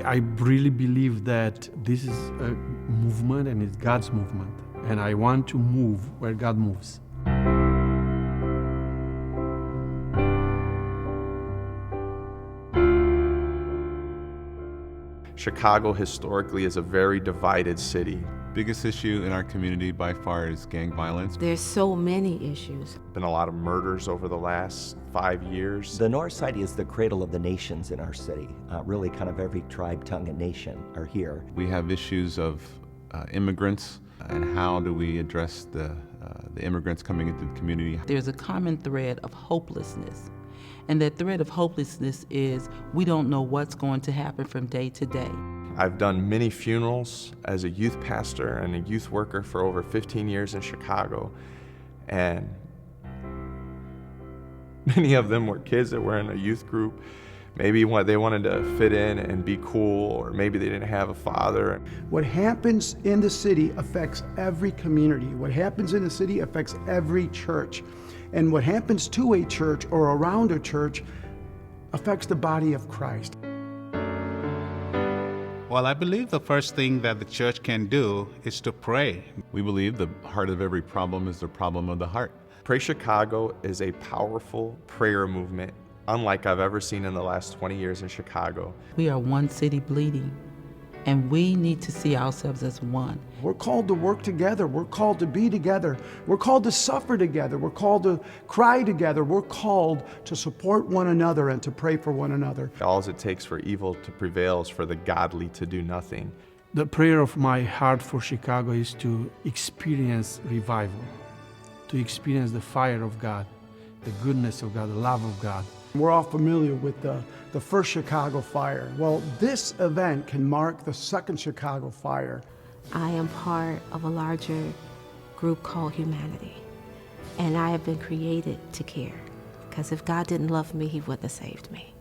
I really believe that this is a movement and it's God's movement. And I want to move where God moves. Chicago historically is a very divided city. Biggest issue in our community by far is gang violence. There's so many issues. Been a lot of murders over the last 5 years. The North Side is the cradle of the nations in our city. Really kind of every tribe, tongue, and nation are here. We have issues of immigrants and how do we address the immigrants coming into the community. There's a common thread of hopelessness. And that thread of hopelessness is we don't know what's going to happen from day to day. I've done many funerals as a youth pastor and a youth worker for over 15 years in Chicago. And many of them were kids that were in a youth group. Maybe they wanted to fit in and be cool, or maybe they didn't have a father. What happens in the city affects every community. What happens in the city affects every church. And what happens to a church or around a church affects the body of Christ. Well, I believe the first thing that the church can do is to pray. We believe the heart of every problem is the problem of the heart. Pray Chicago is a powerful prayer movement, unlike I've ever seen in the last 20 years in Chicago. We are one city bleeding, and we need to see ourselves as one. We're called to work together. We're called to be together. We're called to suffer together. We're called to cry together. We're called to support one another and to pray for one another. All it takes for evil to prevail is for the godly to do nothing. The prayer of my heart for Chicago is to experience revival, to experience the fire of God, the goodness of God, the love of God. We're all familiar with the first Chicago fire. Well, this event can mark the second Chicago fire. I am part of a larger group called humanity, and I have been created to care, because if God didn't love me, He wouldn't have saved me.